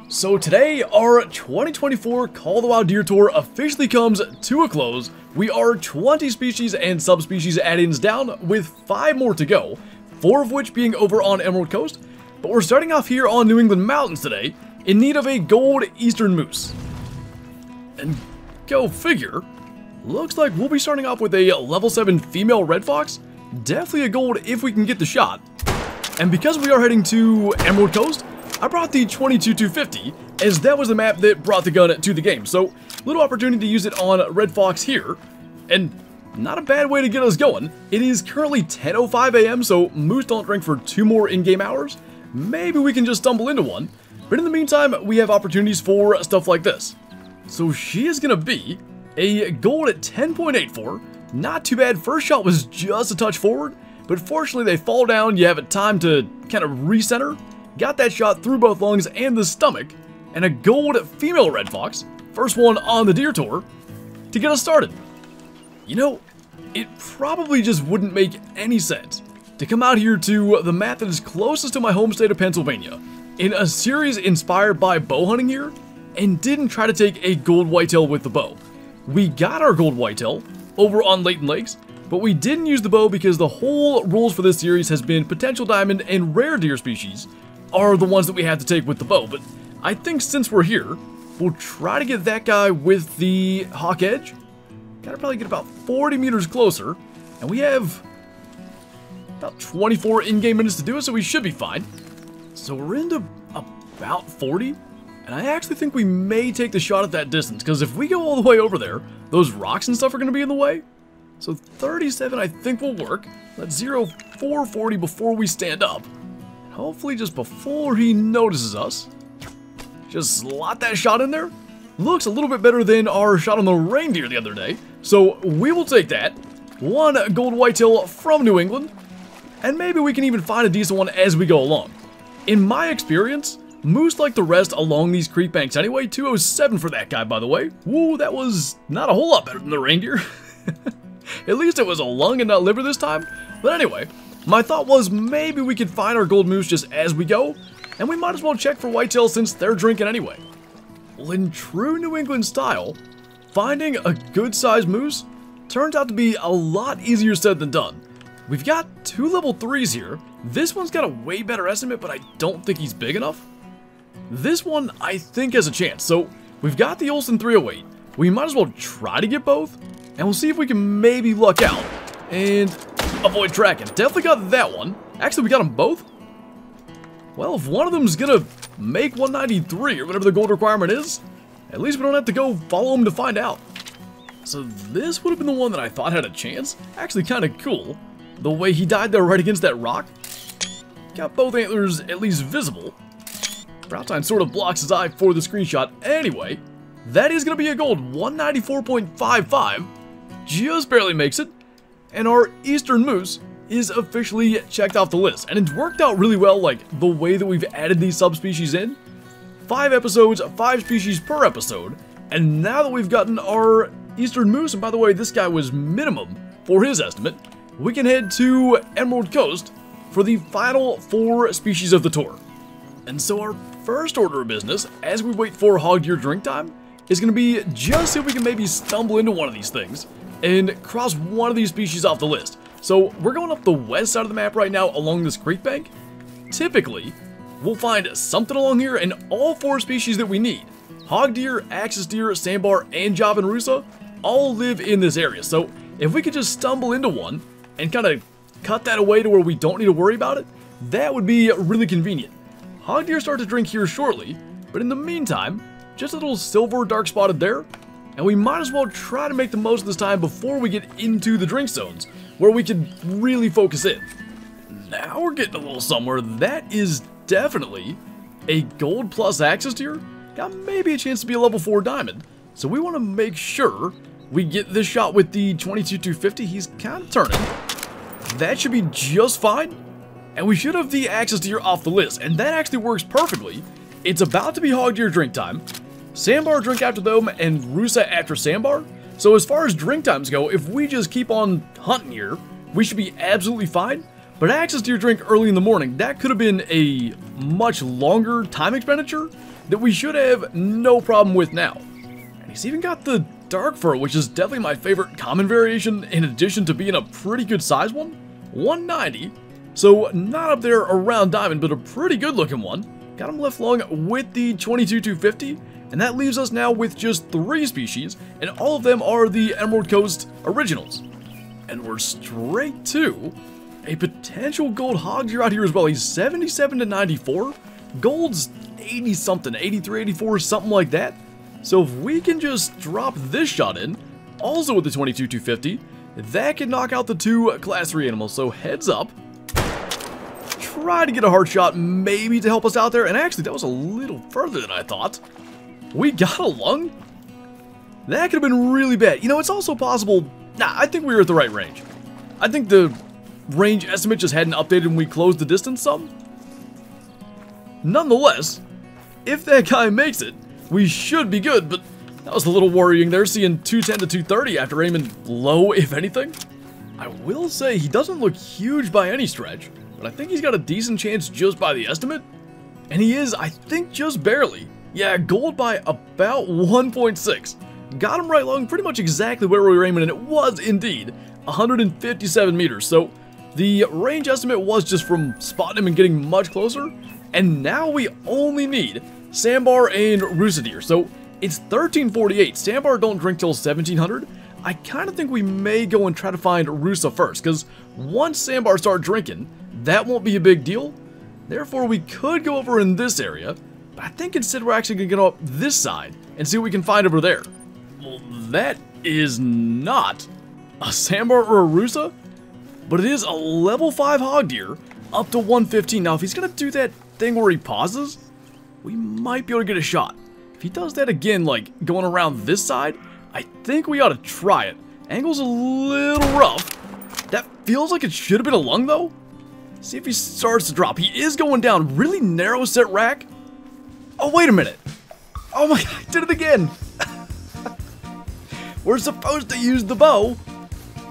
So today, our 2024 Call of the Wild Deer Tour officially comes to a close. We are 20 species and subspecies add-ins down, with 5 more to go, 4 of which being over on Emerald Coast. But we're starting off here on New England Mountains today, in need of a gold eastern moose. And go figure, looks like we'll be starting off with a level 7 female red fox. Definitely a gold if we can get the shot. And because we are heading to Emerald Coast, I brought the 22-250, as that was the map that brought the gun to the game. So, little opportunity to use it on Red Fox here, and not a bad way to get us going. It is currently 10:05 a.m., so moose don't drink for 2 more in-game hours. Maybe we can just stumble into one, but in the meantime, we have opportunities for stuff like this. So she is going to be a gold at 10.84, not too bad. First shot was just a touch forward, but fortunately they fall down, you have a time to kind of recenter. Got that shot through both lungs and the stomach, and a gold female red fox, first one on the deer tour, to get us started. You know, it probably just wouldn't make any sense to come out here to the map that is closest to my home state of Pennsylvania, in a series inspired by bow hunting here, and didn't try to take a gold whitetail with the bow. We got our gold whitetail over on Layton Lakes, but we didn't use the bow because the whole rules for this series has been potential diamond and rare deer species are the ones that we have to take with the bow. But I think since we're here, we'll try to get that guy with the hawk edge. Gotta probably get about 40 meters closer, and we have about 24 in-game minutes to do it, so we should be fine. So we're into about 40, and I actually think we may take the shot at that distance, because if we go all the way over there, those rocks and stuff are going to be in the way. So 37 I think will work. Let's 0 440 before we stand up. Hopefully just before he notices us, just slot that shot in there. Looks a little bit better than our shot on the reindeer the other day, so we will take that. One gold whitetail from New England, and maybe we can even find a decent one as we go along. In my experience, moose like the rest along these creek banks anyway. 207 for that guy, by the way. Woo, that was not a whole lot better than the reindeer. At least it was a lung and not liver this time. But anyway, my thought was maybe we could find our gold moose just as we go, and we might as well check for whitetail since they're drinking anyway. Well, in true New England style, finding a good-sized moose turns out to be a lot easier said than done. We've got 2 level 3s here. This one's got a way better estimate, but I don't think he's big enough. This one, I think, has a chance. So, we've got the Olsen 308. We might as well try to get both, and we'll see if we can maybe luck out and avoid tracking. Definitely got that one. Actually, we got them both. Well, if one of them's gonna make 193 or whatever the gold requirement is, at least we don't have to go follow him to find out. So this would have been the one that I thought had a chance. Actually, kind of cool. The way he died there right against that rock. Got both antlers at least visible. Brown sort of blocks his eye for the screenshot. Anyway, that is going to be a gold 194.55. Just barely makes it. And our eastern moose is officially checked off the list. And it's worked out really well, like the way that we've added these subspecies in. 5 episodes, 5 species per episode. And now that we've gotten our eastern moose, and by the way, this guy was minimum for his estimate, we can head to Emerald Coast for the final 4 species of the tour. And so our first order of business, as we wait for hog deer drink time, is going to be just see if we can maybe stumble into one of these things and cross one of these species off the list. So we're going up the west side of the map right now along this creek bank. Typically, we'll find something along here, and all 4 species that we need, hog deer, axis deer, sandbar, and job and rusa, all live in this area. So if we could just stumble into one and kind of cut that away to where we don't need to worry about it, that would be really convenient. Hog deer start to drink here shortly, but in the meantime, just a little silver dark spotted there, and we might as well try to make the most of this time before we get into the drink zones, where we can really focus in. Now we're getting a little somewhere. That is definitely a gold plus axis deer. Got maybe a chance to be a level 4 diamond, so we want to make sure we get this shot with the 22-250. He's kind of turning. That should be just fine. And we should have the axis deer off the list. And that actually works perfectly. It's about to be hog deer drink time. Sandbar drink after them and rusa after sandbar. So as far as drink times go, if we just keep on hunting here, we should be absolutely fine. But axis deer drink early in the morning, that could have been a much longer time expenditure that we should have no problem with now. And he's even got the dark fur, which is definitely my favorite common variation, in addition to being a pretty good size one. 190, so not up there around diamond, but a pretty good looking one. Got him left long with the 22-250, and that leaves us now with just 3 species, and all of them are the Emerald Coast originals. And we're straight to a potential gold hog deer out here as well. He's 77 to 94. Gold's 80 something, 83, 84, something like that. So if we can just drop this shot in, also with the 22-250, that can knock out the 2 class 3 animals. So heads up. Try to get a hard shot maybe to help us out there. And actually, that was a little further than I thought. We got a lung? That could have been really bad. You know, it's also possible. Nah, I think we were at the right range. I think the range estimate just hadn't updated when we closed the distance some. Nonetheless, if that guy makes it, we should be good, but that was a little worrying there, seeing 210 to 230 after aiming low, if anything. I will say he doesn't look huge by any stretch, but I think he's got a decent chance just by the estimate. And he is, I think, just barely. Yeah, gold by about 1.6. Got him right along pretty much exactly where we were aiming, and it was indeed 157 meters. So the range estimate was just from spotting him and getting much closer. And now we only need sandbar and Rusa deer. So it's 1348. Sandbar don't drink till 1700. I kind of think we may go and try to find Rusa first, because once sandbar start drinking, that won't be a big deal. Therefore, we could go over in this area, but I think instead we're actually going to go up this side and see what we can find over there. Well, that is not a sandbar or a Rusa, but it is a level 5 hog deer up to 115. Now, if he's going to do that thing where he pauses, we might be able to get a shot. If he does that again, like going around this side, I think we ought to try it. Angle's a little rough. That feels like it should have been a lung, though. See if he starts to drop. He is going down. Really narrow set rack. Oh, wait a minute. Oh my god, I did it again. We're supposed to use the bow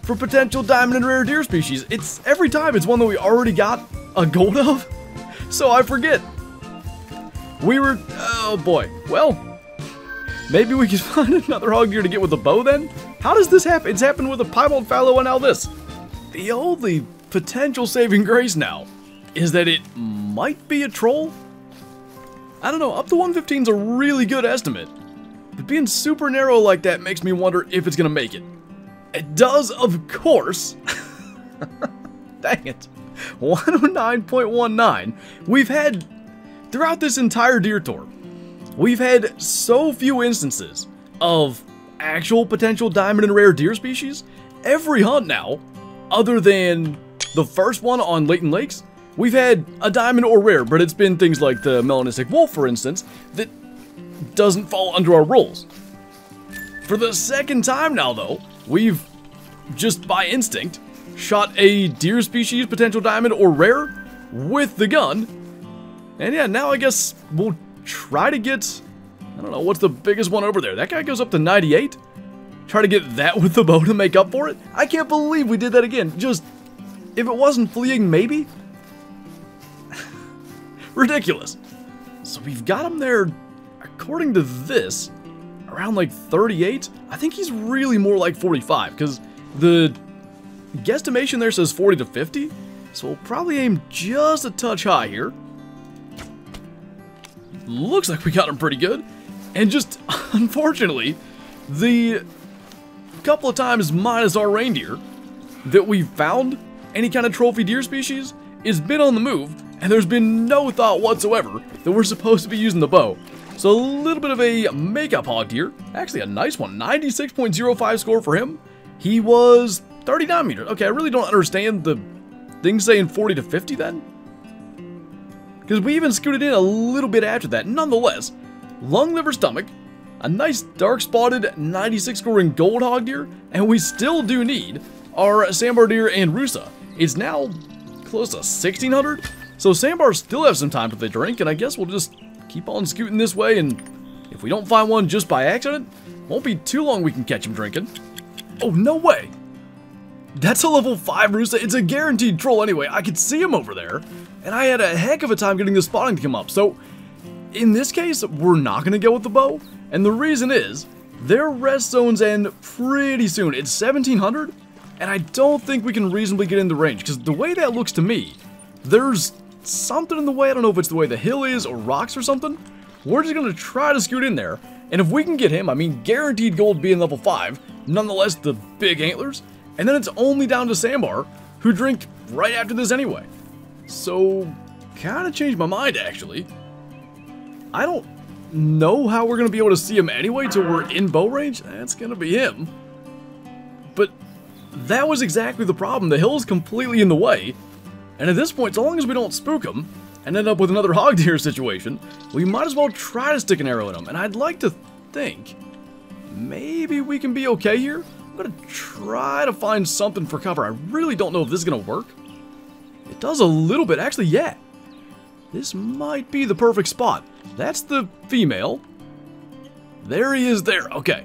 for potential diamond and rare deer species. It's every time it's one that we already got a gold of. So I forget. We were, oh boy. Well, maybe we could find another hog deer to get with a bow then? How does this happen? It's happened with a piebald fallow and now this. The only potential saving grace now is that it might be a troll. I don't know, up to 115 is a really good estimate. But being super narrow like that makes me wonder if it's gonna make it. It does, of course. Dang it. 109.19. We've had, throughout this entire deer tour, we've had so few instances of actual potential diamond and rare deer species. Every hunt now, other than the first one on Leighton Lakes, we've had a diamond or rare, but it's been things like the melanistic wolf, for instance, that doesn't fall under our rules. For the second time now, though, we've, just by instinct, shot a deer species potential diamond or rare with the gun. And yeah, now I guess we'll try to get, I don't know, what's the biggest one over there? That guy goes up to 98. Try to get that with the bow to make up for it. I can't believe we did that again. Just, if it wasn't fleeing, maybe? Ridiculous. So we've got him there, according to this, around like 38. I think he's really more like 45, because the guesstimation there says 40 to 50. So we'll probably aim just a touch high here. Looks like we got him pretty good. And just, unfortunately, the couple of times minus our reindeer that we've found any kind of trophy deer species has been on the move, and there's been no thought whatsoever that we're supposed to be using the bow. So a little bit of a makeup hog deer. Actually a nice one, 96.05 score for him. He was 39 meters. Okay, I really don't understand the thing saying 40 to 50 then, because we even scooted in a little bit after that. Nonetheless, lung, liver, stomach, a nice dark spotted 96 scoring gold hog deer, and we still do need our sandbar deer and Rusa. It's now close to 1600, so sandbars still have some time till they drink, and I guess we'll just keep on scooting this way, and if we don't find one just by accident, won't be too long we can catch him drinking. Oh, no way. That's a level 5 Rusa. It's a guaranteed troll anyway. I could see him over there, and I had a heck of a time getting the spotting to come up. So in this case, we're not going to go with the bow, and the reason is, their rest zones end pretty soon. It's 1700, and I don't think we can reasonably get into range, because the way that looks to me, there's something in the way. I don't know if it's the way the hill is or rocks or something. We're just going to try to scoot in there, and if we can get him, I mean, guaranteed gold being level 5, nonetheless, the big antlers, and then it's only down to Sandbar, who drink right after this anyway. So, kind of changed my mind, actually. I don't know how we're going to be able to see him anyway till we're in bow range. That's going to be him. But that was exactly the problem. The hill is completely in the way. And at this point, so long as we don't spook him and end up with another hog deer situation, we might as well try to stick an arrow in him. And I'd like to think maybe we can be okay here. I'm going to try to find something for cover. I really don't know if this is going to work. It does a little bit. Actually, yeah. This might be the perfect spot. That's the female. There he is there. Okay.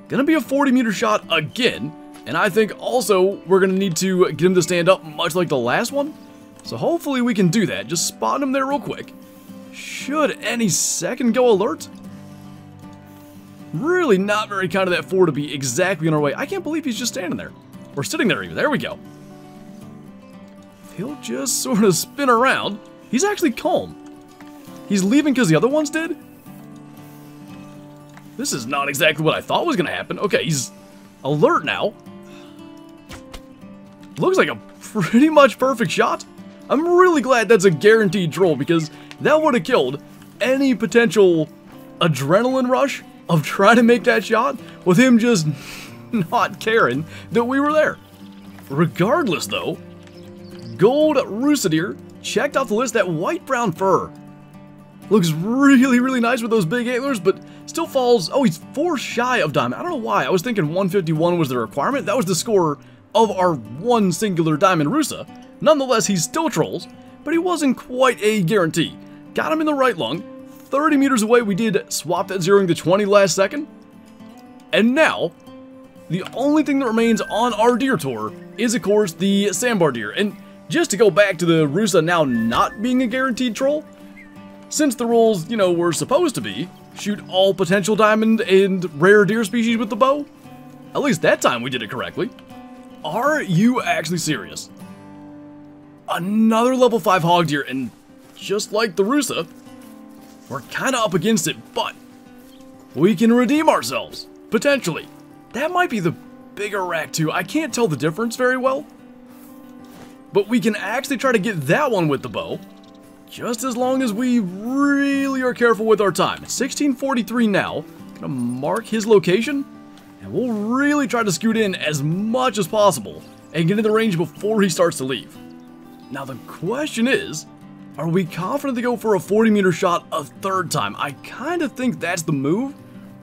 Gonna be a 40-meter shot again. And I think also we're gonna need to get him to stand up much like the last one. So hopefully we can do that. Just spot him there real quick. Should any second go alert. Really not very kind of that 4 to be exactly in our way. I can't believe he's just standing there. Or sitting there even. There we go. He'll just sort of spin around. He's actually calm. He's leaving because the other ones did? This is not exactly what I thought was going to happen. Okay, he's alert now. Looks like a pretty much perfect shot. I'm really glad that's a guaranteed troll because that would have killed any potential adrenaline rush of trying to make that shot with him just not caring that we were there. Regardless though, gold rooster deer checked off the list. That white-brown fur looks really, really nice with those big antlers, but still falls. Oh, he's 4 shy of diamond. I don't know why. I was thinking 151 was the requirement. That was the score of our one singular diamond rooster. Nonetheless, he's still trolls, but he wasn't quite a guarantee. Got him in the right lung. 30 meters away, we did swap that zeroing to 20 last second. And now, the only thing that remains on our deer tour is, of course, the sandbar deer. And just to go back to the rooster now not being a guaranteed troll, since the rules, you know, were supposed to be, shoot all potential diamond and rare deer species with the bow, at least that time we did it correctly. Are you actually serious? Another level 5 hog deer, and just like the rooster, we're kind of up against it, but we can redeem ourselves, potentially. That might be the bigger rack too. I can't tell the difference very well, but we can actually try to get that one with the bow, just as long as we really are careful with our time. 1643 now. Gonna mark his location, and we'll really try to scoot in as much as possible and get in the range before he starts to leave. Now the question is, are we confident to go for a 40-meter shot a third time? I kind of think that's the move.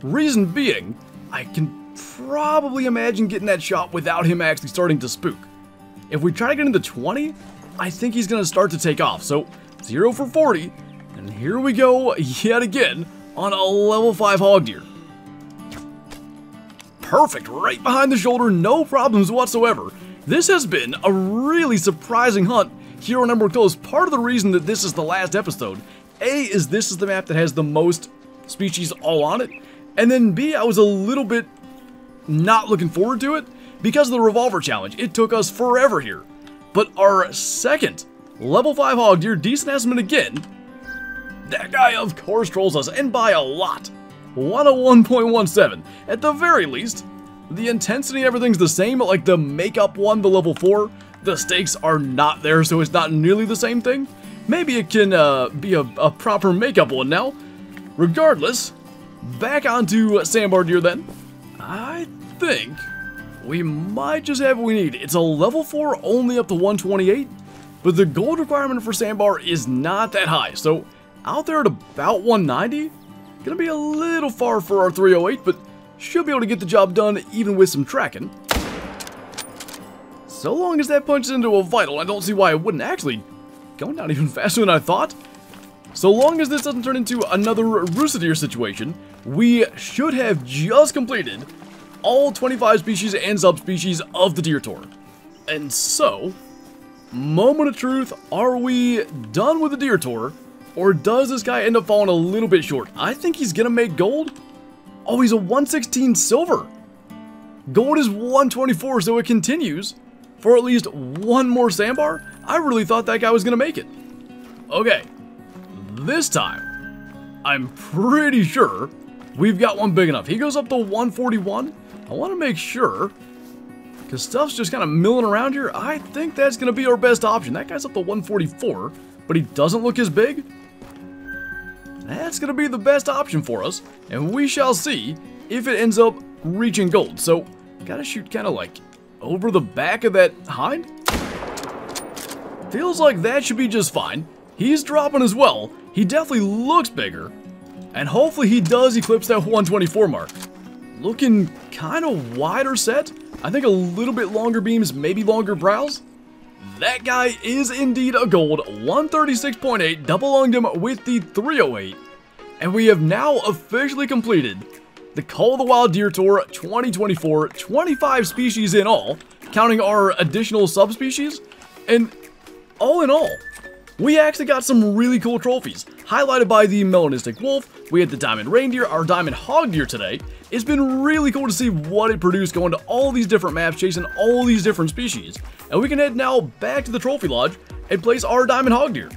Reason being, I can probably imagine getting that shot without him actually starting to spook. If we try to get into 20, I think he's going to start to take off. So 0 for 40, and here we go yet again on a level 5 hog deer. Perfect, right behind the shoulder, no problems whatsoever. This has been a really surprising hunt here on Emerald Coast. Part of the reason that this is the last episode, A, is this is the map that has the most species all on it, and then B, I was a little bit not looking forward to it because of the revolver challenge. It took us forever here. But our second level 5 hog deer, decent estimate again. That guy, of course, trolls us, and by a lot. 101.17. At the very least, the intensity and everything's the same, like the makeup one, the level 4, the stakes are not there, so it's not nearly the same thing. Maybe it can be a proper makeup one now. Regardless, back onto sandbar deer then. I think we might just have what we need. It's a level 4 only up to 128, but the gold requirement for sandbar is not that high, so out there at about 190, gonna be a little far for our 308, but should be able to get the job done even with some tracking. So long as that punches into a vital, I don't see why it wouldn't. Actually, going down even faster than I thought. So long as this doesn't turn into another rooster deer situation, we should have just completed all 25 species and subspecies of the deer tour. And so, moment of truth, are we done with the deer tour? Or does this guy end up falling a little bit short? I think he's gonna make gold. Oh, he's a 116 silver. Gold is 124, so it continues for at least one more sandbar. I really thought that guy was gonna make it. Okay, this time, I'm pretty sure we've got one big enough. He goes up to 141. I want to make sure, because stuff's just kind of milling around here. I think that's going to be our best option. That guy's up to 144, but he doesn't look as big. That's going to be the best option for us, and we shall see if it ends up reaching gold. So, gotta shoot kind of like over the back of that hind. Feels like that should be just fine. He's dropping as well. He definitely looks bigger, and hopefully he does eclipse that 124 mark. Looking kind of wider set. I think a little bit longer beams, maybe longer brows. That guy is indeed a gold. 136.8, double lunged him with the 308. And we have now officially completed the Call of the Wild Deer Tour 2024. 25 species in all, counting our additional subspecies. And all in all, we actually got some really cool trophies, highlighted by the melanistic wolf. We had the diamond reindeer, our diamond hog deer today. It's been really cool to see what it produced going to all these different maps, chasing all these different species. And we can head now back to the trophy lodge and place our diamond hog deer.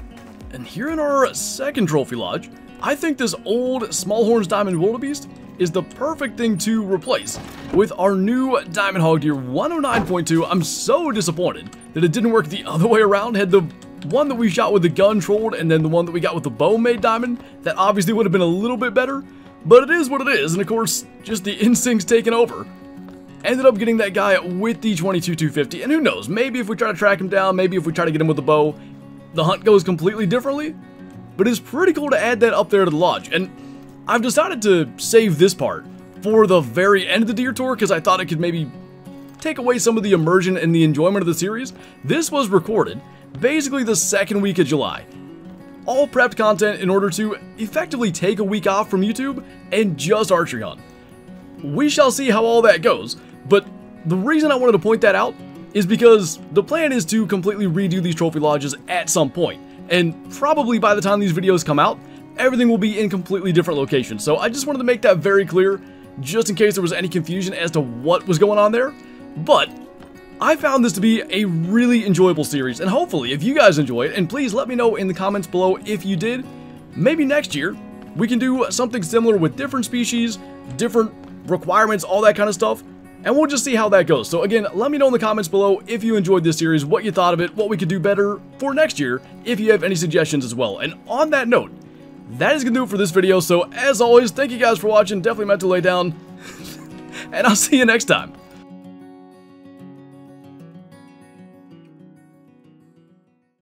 And here in our second trophy lodge, I think this old smallhorns diamond wildebeest is the perfect thing to replace with our new diamond hog deer 109.2. I'm so disappointed that it didn't work the other way around. Had the one that we shot with the gun trolled, and then the one that we got with the bow made diamond, that obviously would have been a little bit better, but it is what it is. And of course, just the instincts taking over. Ended up getting that guy with the 22-250, and who knows, maybe if we try to track him down, maybe if we try to get him with the bow, the hunt goes completely differently. But it's pretty cool to add that up there to the lodge. And I've decided to save this part for the very end of the deer tour, because I thought it could maybe take away some of the immersion and the enjoyment of the series. This was recorded basically the second week of July. All prepped content in order to effectively take a week off from YouTube and just archery hunt. We shall see how all that goes, but the reason I wanted to point that out is because the plan is to completely redo these trophy lodges at some point, and probably by the time these videos come out, everything will be in completely different locations. So I just wanted to make that very clear, just in case there was any confusion as to what was going on there. But I found this to be a really enjoyable series, and hopefully if you guys enjoy it, and please let me know in the comments below if you did, maybe next year we can do something similar with different species, different requirements, all that kind of stuff, and we'll just see how that goes. So again, let me know in the comments below if you enjoyed this series, what you thought of it, what we could do better for next year, if you have any suggestions as well. And on that note, that is going to do it for this video. So as always, thank you guys for watching. Definitely meant to lay down, and I'll see you next time.